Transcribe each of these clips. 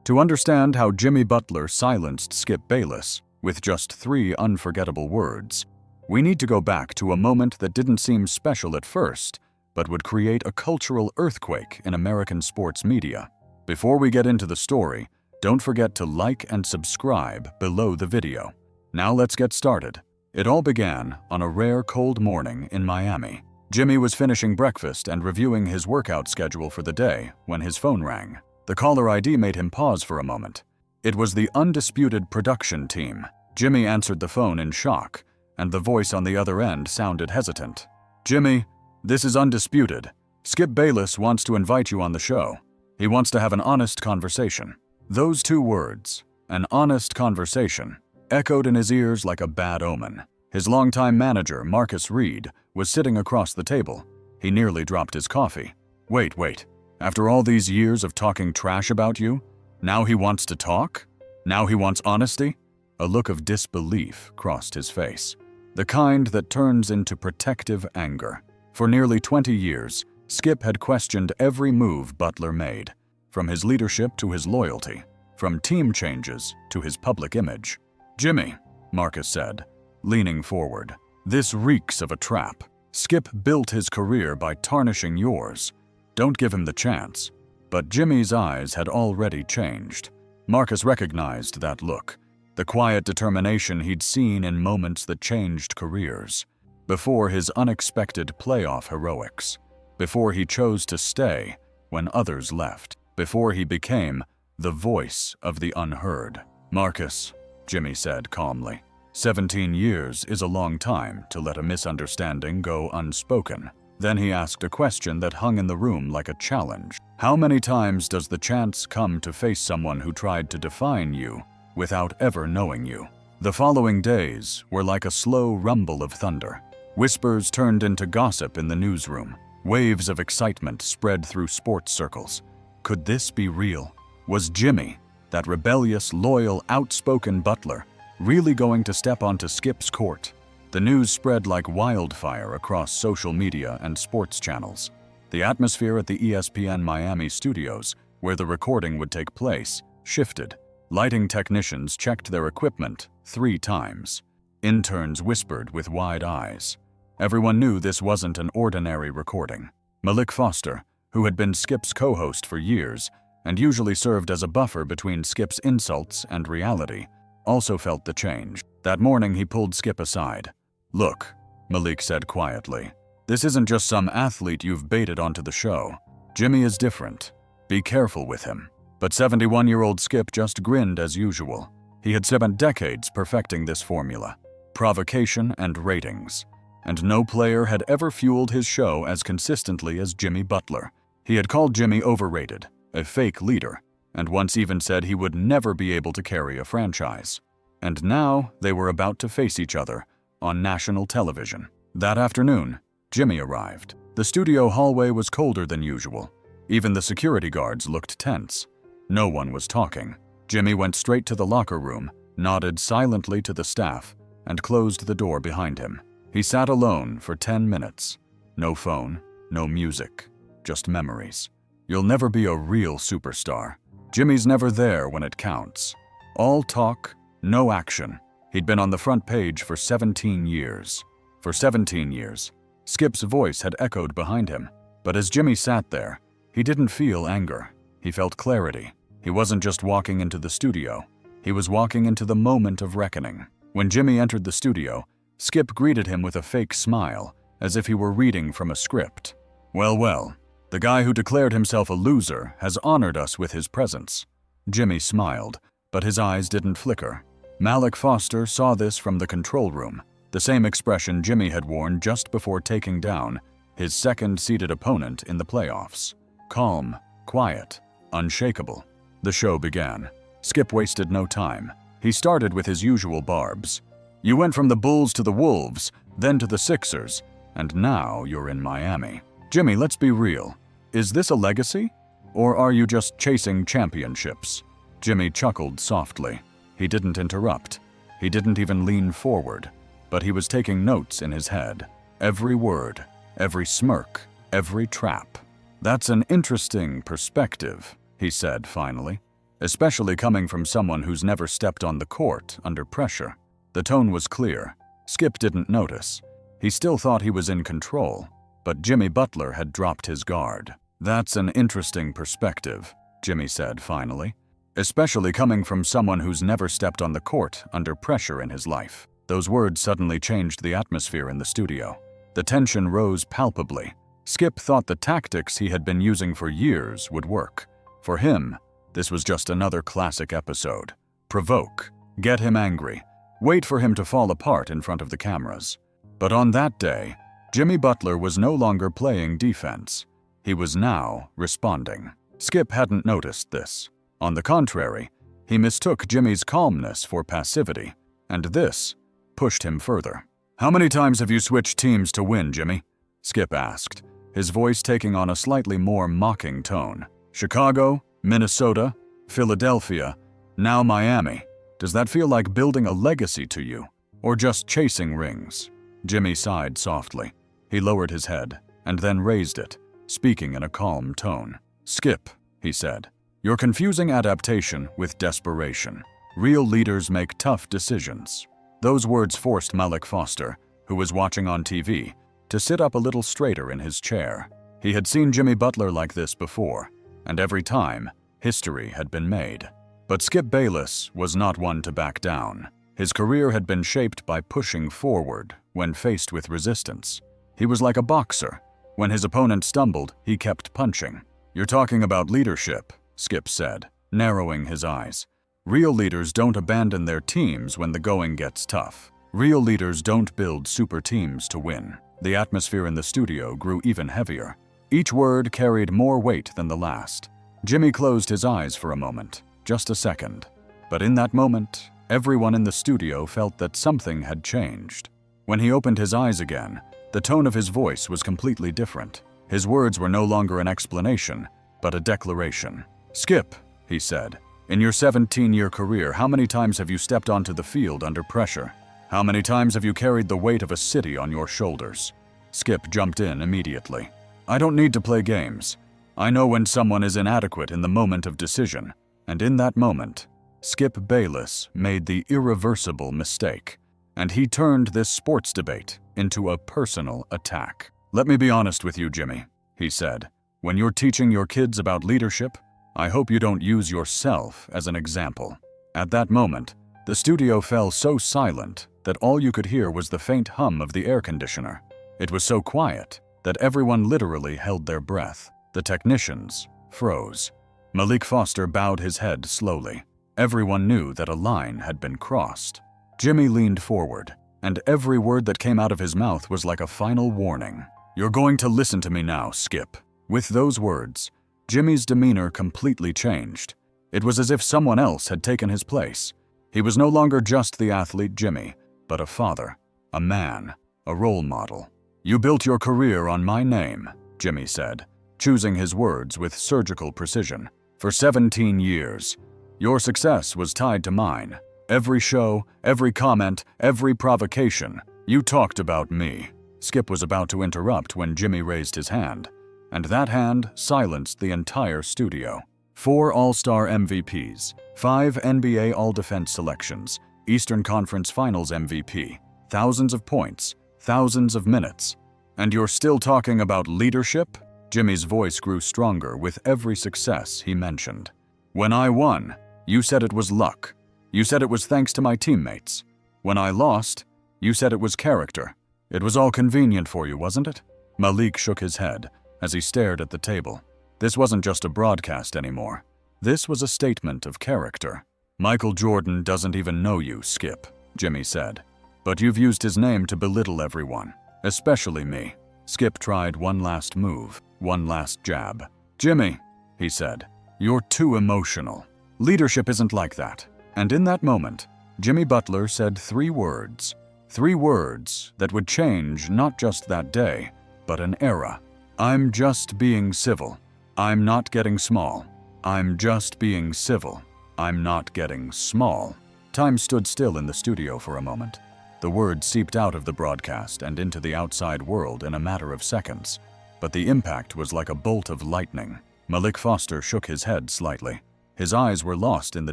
To understand how Jimmy Butler silenced Skip Bayless with just 3 unforgettable words, we need to go back to a moment that didn't seem special at first, but would create a cultural earthquake in American sports media. Before we get into the story, don't forget to like and subscribe below the video. Now let's get started. It all began on a rare cold morning in Miami. Jimmy was finishing breakfast and reviewing his workout schedule for the day when his phone rang. The caller ID made him pause for a moment. It was the undisputed production team. Jimmy answered the phone in shock, and the voice on the other end sounded hesitant. "Jimmy, this is Undisputed. Skip Bayless wants to invite you on the show. He wants to have an honest conversation." Those 2 words, an honest conversation, echoed in his ears like a bad omen. His longtime manager, Marcus Reed, was sitting across the table. He nearly dropped his coffee. Wait. After all these years of talking trash about you, now he wants to talk? Now he wants honesty? A look of disbelief crossed his face, the kind that turns into protective anger. For nearly 20 years, Skip had questioned every move Butler made, from his leadership to his loyalty, from team changes to his public image. "Jimmy," Marcus said, leaning forward, "this reeks of a trap. Skip built his career by tarnishing yours. Don't give him the chance." But Jimmy's eyes had already changed. Marcus recognized that look, the quiet determination he'd seen in moments that changed careers. Before his unexpected playoff heroics, before he chose to stay when others left, before he became the voice of the unheard. "Marcus," Jimmy said calmly, 17 years is a long time to let a misunderstanding go unspoken. Then he asked a question that hung in the room like a challenge. "How many times does the chance come to face someone who tried to define you without ever knowing you?" The following days were like a slow rumble of thunder. Whispers turned into gossip in the newsroom. Waves of excitement spread through sports circles. Could this be real? Was Jimmy, that rebellious, loyal, outspoken Butler, really going to step onto Skip's court? The news spread like wildfire across social media and sports channels. The atmosphere at the ESPN Miami studios, where the recording would take place, shifted. Lighting technicians checked their equipment 3 times. Interns whispered with wide eyes. Everyone knew this wasn't an ordinary recording. Malik Foster, who had been Skip's co-host for years and usually served as a buffer between Skip's insults and reality, also felt the change. That morning he pulled Skip aside. "Look," Malik said quietly, "this isn't just some athlete you've baited onto the show. Jimmy is different. Be careful with him." But 71-year-old Skip just grinned as usual. He had spent decades perfecting this formula: provocation and ratings. And no player had ever fueled his show as consistently as Jimmy Butler. He had called Jimmy overrated, a fake leader, and once even said he would never be able to carry a franchise. And now they were about to face each other on national television. That afternoon, Jimmy arrived. The studio hallway was colder than usual. Even the security guards looked tense. No one was talking. Jimmy went straight to the locker room, nodded silently to the staff, and closed the door behind him. He sat alone for 10 minutes. No phone, no music, just memories. You'll never be a real superstar. Jimmy's never there when it counts. All talk, no action. He'd been on the front page for 17 years. For 17 years, Skip's voice had echoed behind him. But as Jimmy sat there, he didn't feel anger. He felt clarity. He wasn't just walking into the studio. He was walking into the moment of reckoning. When Jimmy entered the studio, Skip greeted him with a fake smile, as if he were reading from a script. Well, the guy who declared himself a loser has honored us with his presence." Jimmy smiled, but his eyes didn't flicker. Malik Foster saw this from the control room, the same expression Jimmy had worn just before taking down his second-seeded opponent in the playoffs. Calm, quiet, unshakable. The show began. Skip wasted no time. He started with his usual barbs. "You went from the Bulls to the Wolves, then to the Sixers, and now you're in Miami. Jimmy, let's be real. Is this a legacy? Or are you just chasing championships?" Jimmy chuckled softly. He didn't interrupt. He didn't even lean forward, but he was taking notes in his head. Every word, every smirk, every trap. "That's an interesting perspective," he said finally. especially coming from someone who's never stepped on the court under pressure. The tone was clear. Skip didn't notice. He still thought he was in control, but Jimmy Butler had dropped his guard. "That's an interesting perspective," Jimmy said finally, "especially coming from someone who's never stepped on the court under pressure in his life." Those words suddenly changed the atmosphere in the studio. The tension rose palpably. Skip thought the tactics he had been using for years would work. For him, this was just another classic episode. Provoke, get him angry, wait for him to fall apart in front of the cameras. But on that day, Jimmy Butler was no longer playing defense. He was now responding. Skip hadn't noticed this. On the contrary, he mistook Jimmy's calmness for passivity, and this pushed him further. "How many times have you switched teams to win, Jimmy?" Skip asked, his voice taking on a slightly more mocking tone. "Chicago, Minnesota, Philadelphia, now Miami. Does that feel like building a legacy to you, or just chasing rings?" Jimmy sighed softly. He lowered his head, and then raised it, speaking in a calm tone. "Skip," he said, "you're confusing adaptation with desperation. Real leaders make tough decisions." Those words forced Malik Foster, who was watching on TV, to sit up a little straighter in his chair. He had seen Jimmy Butler like this before, and every time, history had been made. But Skip Bayless was not one to back down. His career had been shaped by pushing forward when faced with resistance. He was like a boxer. When his opponent stumbled, he kept punching. "You're talking about leadership," Skip said, narrowing his eyes. "Real leaders don't abandon their teams when the going gets tough. Real leaders don't build super teams to win." The atmosphere in the studio grew even heavier. Each word carried more weight than the last. Jimmy closed his eyes for a moment, just a second. But in that moment, everyone in the studio felt that something had changed. When he opened his eyes again, the tone of his voice was completely different. His words were no longer an explanation, but a declaration. "Skip," he said, "in your 17-year career, how many times have you stepped onto the field under pressure? How many times have you carried the weight of a city on your shoulders?" Skip jumped in immediately. "I don't need to play games. I know when someone is inadequate in the moment of decision, and in that moment, Skip Bayless made the irreversible mistake, and he turned this sports debate into a personal attack. "Let me be honest with you, Jimmy," he said. "When you're teaching your kids about leadership, I hope you don't use yourself as an example." At that moment, the studio fell so silent that all you could hear was the faint hum of the air conditioner. It was so quiet that everyone literally held their breath. The technicians froze. Malik Foster bowed his head slowly. Everyone knew that a line had been crossed. Jimmy leaned forward, and every word that came out of his mouth was like a final warning. "You're going to listen to me now, Skip." With those words, Jimmy's demeanor completely changed. It was as if someone else had taken his place. He was no longer just the athlete Jimmy, but a father, a man, a role model. "You built your career on my name," Jimmy said, choosing his words with surgical precision. "For 17 years. Your success was tied to mine. Every show, every comment, every provocation, you talked about me." Skip was about to interrupt when Jimmy raised his hand, and that hand silenced the entire studio. 4 All-Star MVPs, 5 NBA All-Defense selections, Eastern Conference Finals MVP, thousands of points, thousands of minutes. "And you're still talking about leadership?" Jimmy's voice grew stronger with every success he mentioned. "When I won, you said it was luck. You said it was thanks to my teammates. When I lost, you said it was character. It was all convenient for you, wasn't it?" Malik shook his head as he stared at the table. This wasn't just a broadcast anymore. This was a statement of character. "Michael Jordan doesn't even know you, Skip," Jimmy said. "But you've used his name to belittle everyone, especially me." Skip tried one last move, one last jab. "Jimmy," he said, "you're too emotional. Leadership isn't like that." And in that moment, Jimmy Butler said 3 words. 3 words that would change not just that day, but an era. "I'm just being civil. I'm not getting small. I'm just being civil. I'm not getting small." Time stood still in the studio for a moment. The words seeped out of the broadcast and into the outside world in a matter of seconds. But the impact was like a bolt of lightning. Malik Foster shook his head slightly. His eyes were lost in the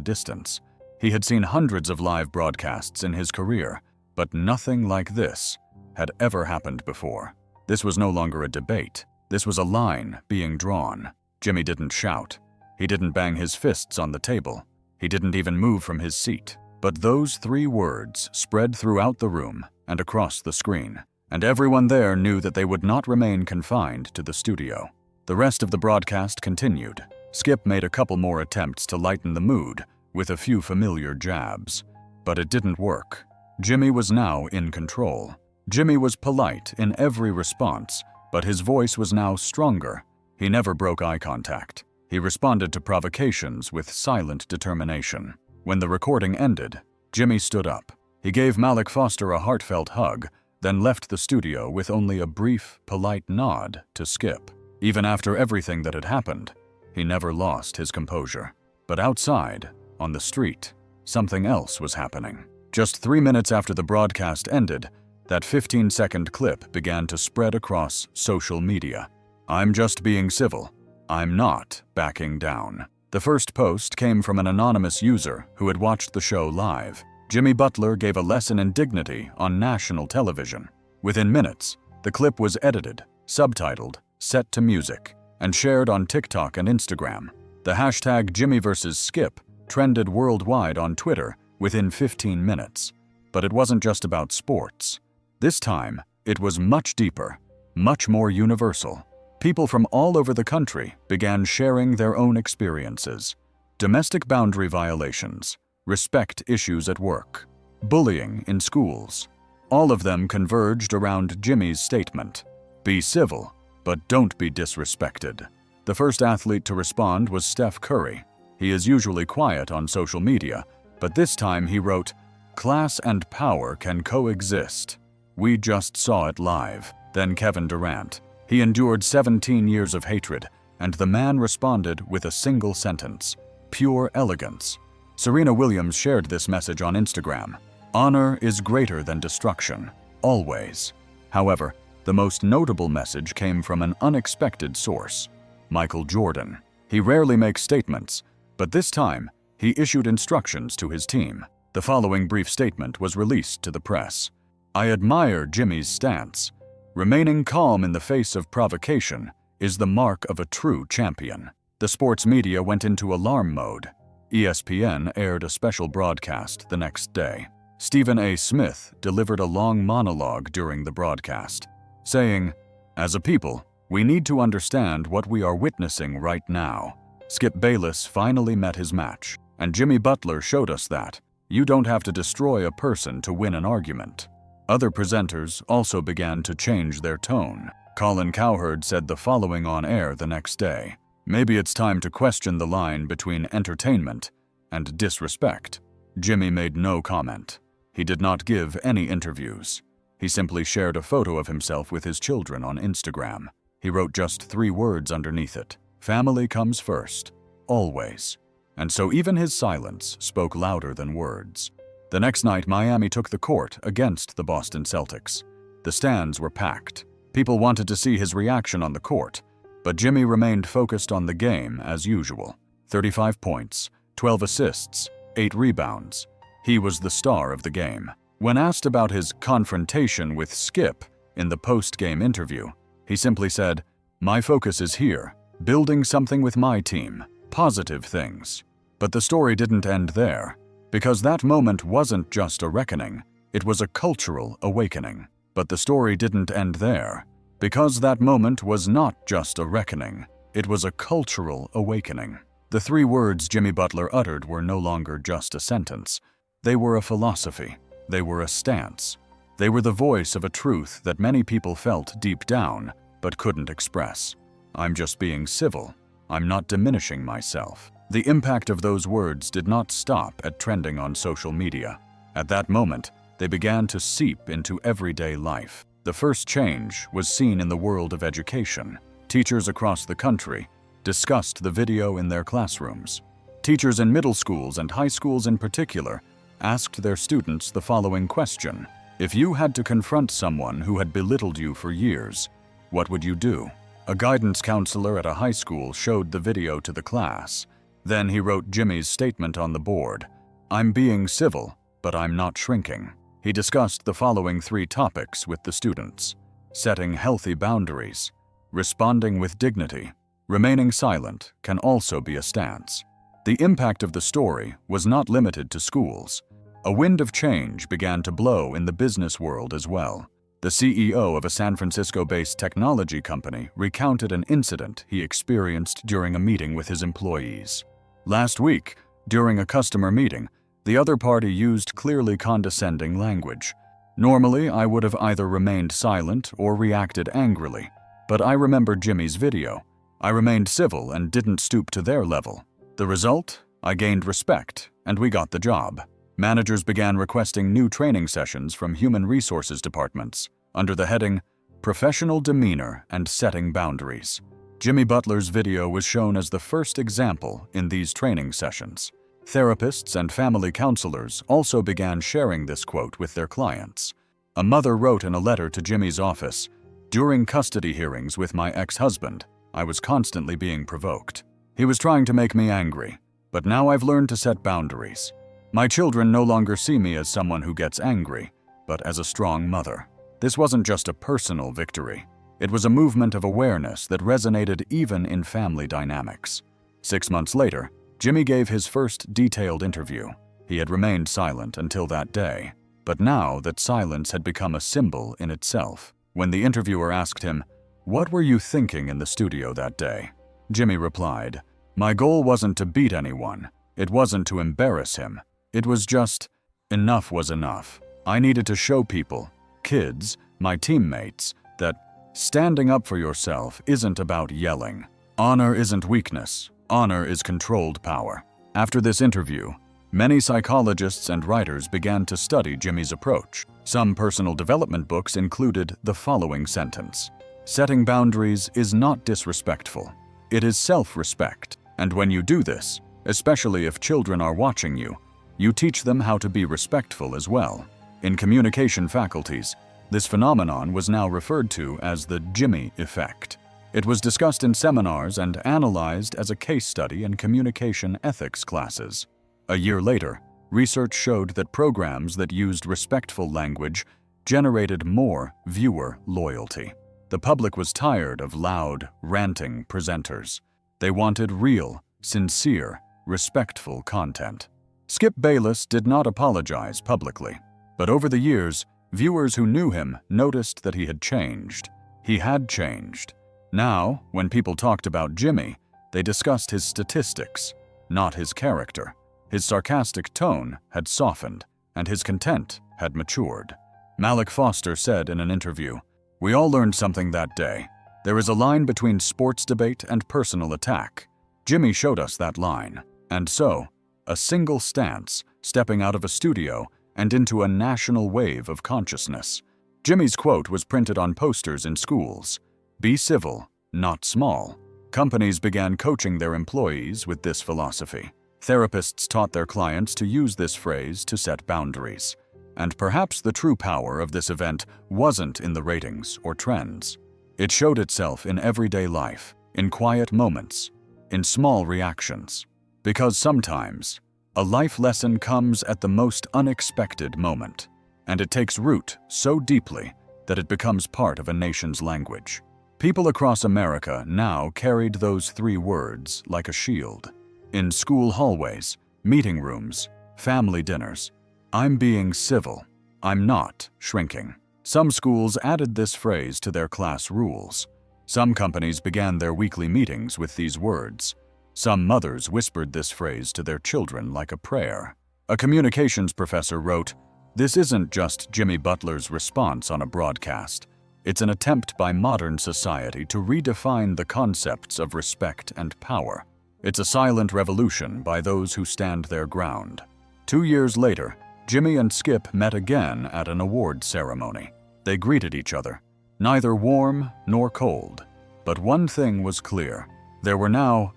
distance. He had seen hundreds of live broadcasts in his career, but nothing like this had ever happened before. This was no longer a debate. This was a line being drawn. Jimmy didn't shout. He didn't bang his fists on the table. He didn't even move from his seat. But those 3 words spread throughout the room and across the screen, and everyone there knew that they would not remain confined to the studio. The rest of the broadcast continued. Skip made a couple more attempts to lighten the mood with a few familiar jabs, but it didn't work. Jimmy was now in control. Jimmy was polite in every response, but his voice was now stronger. He never broke eye contact. He responded to provocations with silent determination. When the recording ended, Jimmy stood up. He gave Malik Foster a heartfelt hug, then left the studio with only a brief, polite nod to Skip. Even after everything that had happened, he never lost his composure. But outside, on the street, something else was happening. Just 3 minutes after the broadcast ended, that 15-second clip began to spread across social media. "I'm just being civil. I'm not backing down." The first post came from an anonymous user who had watched the show live. Jimmy Butler gave a lesson in dignity on national television. Within minutes, the clip was edited, subtitled, set to music, and shared on TikTok and Instagram. The hashtag Jimmy vs. Skip trended worldwide on Twitter within 15 minutes. But it wasn't just about sports. This time, it was much deeper, much more universal. People from all over the country began sharing their own experiences. Domestic boundary violations, respect issues at work, bullying in schools. All of them converged around Jimmy's statement, "Be civil, but don't be disrespected." The first athlete to respond was Steph Curry. He is usually quiet on social media, but this time he wrote, "Class and power can coexist. We just saw it live." Then Kevin Durant. He endured 17 years of hatred, and the man responded with a single sentence, "Pure elegance." Serena Williams shared this message on Instagram. "Honor is greater than destruction, always." However, the most notable message came from an unexpected source, Michael Jordan. He rarely makes statements, but this time, he issued instructions to his team. The following brief statement was released to the press. "I admire Jimmy's stance. Remaining calm in the face of provocation is the mark of a true champion." The sports media went into alarm mode. ESPN aired a special broadcast the next day. Stephen A. Smith delivered a long monologue during the broadcast, saying, "As a people, we need to understand what we are witnessing right now." Skip Bayless finally met his match, and Jimmy Butler showed us that you don't have to destroy a person to win an argument. Other presenters also began to change their tone. Colin Cowherd said the following on air the next day, "Maybe it's time to question the line between entertainment and disrespect." Jimmy made no comment. He did not give any interviews. He simply shared a photo of himself with his children on Instagram. He wrote just 3 words underneath it, "Family comes first, always." And so even his silence spoke louder than words. The next night, Miami took the court against the Boston Celtics. The stands were packed. People wanted to see his reaction on the court, but Jimmy remained focused on the game as usual. 35 points, 12 assists, 8 rebounds. He was the star of the game. When asked about his confrontation with Skip in the post-game interview, he simply said, "My focus is here, building something with my team, positive things." But the story didn't end there. Because that moment wasn't just a reckoning, it was a cultural awakening. But the story didn't end there. Because that moment was not just a reckoning, it was a cultural awakening. The 3 words Jimmy Butler uttered were no longer just a sentence. They were a philosophy. They were a stance. They were the voice of a truth that many people felt deep down, but couldn't express. "I'm just being civil. I'm not diminishing myself." The impact of those words did not stop at trending on social media. At that moment, they began to seep into everyday life. The first change was seen in the world of education. Teachers across the country discussed the video in their classrooms. Teachers in middle schools and high schools in particular asked their students the following question: "If you had to confront someone who had belittled you for years, what would you do?" A guidance counselor at a high school showed the video to the class. Then he wrote Jimmy's statement on the board. "I'm being civil, but I'm not shrinking." He discussed the following 3 topics with the students: setting healthy boundaries, responding with dignity, remaining silent can also be a stance. The impact of the story was not limited to schools. A wind of change began to blow in the business world as well. The CEO of a San Francisco-based technology company recounted an incident he experienced during a meeting with his employees. "Last week, during a customer meeting, the other party used clearly condescending language. Normally, I would have either remained silent or reacted angrily, but I remember Jimmy's video. I remained civil and didn't stoop to their level. The result? I gained respect, and we got the job." Managers began requesting new training sessions from human resources departments under the heading Professional Demeanor and Setting Boundaries. Jimmy Butler's video was shown as the first example in these training sessions. Therapists and family counselors also began sharing this quote with their clients. A mother wrote in a letter to Jimmy's office, "During custody hearings with my ex-husband, I was constantly being provoked. He was trying to make me angry, but now I've learned to set boundaries. My children no longer see me as someone who gets angry, but as a strong mother." This wasn't just a personal victory. It was a movement of awareness that resonated even in family dynamics. 6 months later, Jimmy gave his first detailed interview. He had remained silent until that day, but now that silence had become a symbol in itself. When the interviewer asked him, "What were you thinking in the studio that day?" Jimmy replied, "My goal wasn't to beat anyone. It wasn't to embarrass him. It was just, enough was enough. I needed to show people, kids, my teammates, that standing up for yourself isn't about yelling. Honor isn't weakness. Honor is controlled power." After this interview, many psychologists and writers began to study Jimmy's approach. Some personal development books included the following sentence: "Setting boundaries is not disrespectful. It is self-respect. And when you do this, especially if children are watching you, you teach them how to be respectful as well." In communication faculties, this phenomenon was now referred to as the Jimmy effect. It was discussed in seminars and analyzed as a case study in communication ethics classes. A year later, research showed that programs that used respectful language generated more viewer loyalty. The public was tired of loud, ranting presenters. They wanted real, sincere, respectful content. Skip Bayless did not apologize publicly, but over the years, viewers who knew him noticed that he had changed. He had changed. Now, when people talked about Jimmy, they discussed his statistics, not his character. His sarcastic tone had softened, and his content had matured. Malik Foster said in an interview, "We all learned something that day. There is a line between sports debate and personal attack. Jimmy showed us that line. And so, a single stance, stepping out of a studio and into a national wave of consciousness." Jimmy's quote was printed on posters in schools. Be civil, not small. Companies began coaching their employees with this philosophy. Therapists taught their clients to use this phrase to set boundaries. And perhaps the true power of this event wasn't in the ratings or trends. It showed itself in everyday life, in quiet moments, in small reactions. Because sometimes, a life lesson comes at the most unexpected moment, and it takes root so deeply that it becomes part of a nation's language. People across America now carried those 3 words like a shield. In school hallways, meeting rooms, family dinners, "I'm being civil. I'm not shrinking." Some schools added this phrase to their class rules. Some companies began their weekly meetings with these words. Some mothers whispered this phrase to their children like a prayer. A communications professor wrote, "This isn't just Jimmy Butler's response on a broadcast. It's an attempt by modern society to redefine the concepts of respect and power. It's a silent revolution by those who stand their ground." 2 years later, Jimmy and Skip met again at an award ceremony. They greeted each other, neither warm nor cold. But one thing was clear. There were now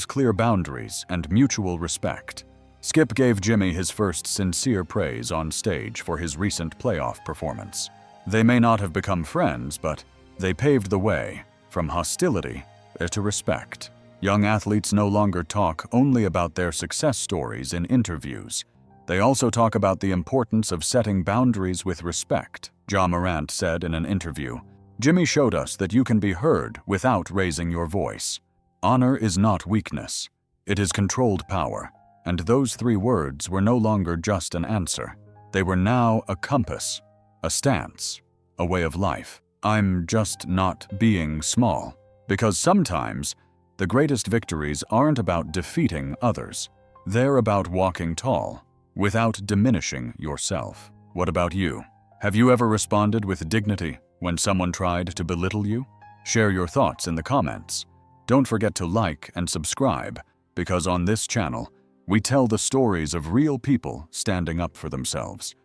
clear boundaries and mutual respect. Skip gave Jimmy his first sincere praise on stage for his recent playoff performance. They may not have become friends, but they paved the way from hostility to respect. Young athletes no longer talk only about their success stories in interviews. They also talk about the importance of setting boundaries with respect. Ja Morant said in an interview, "Jimmy showed us that you can be heard without raising your voice. Honor is not weakness. It is controlled power." And those 3 words were no longer just an answer. They were now a compass, a stance, a way of life. I'm just not being small. Because sometimes, the greatest victories aren't about defeating others. They're about walking tall, without diminishing yourself. What about you? Have you ever responded with dignity when someone tried to belittle you? Share your thoughts in the comments. Don't forget to like and subscribe, because on this channel, we tell the stories of real people standing up for themselves.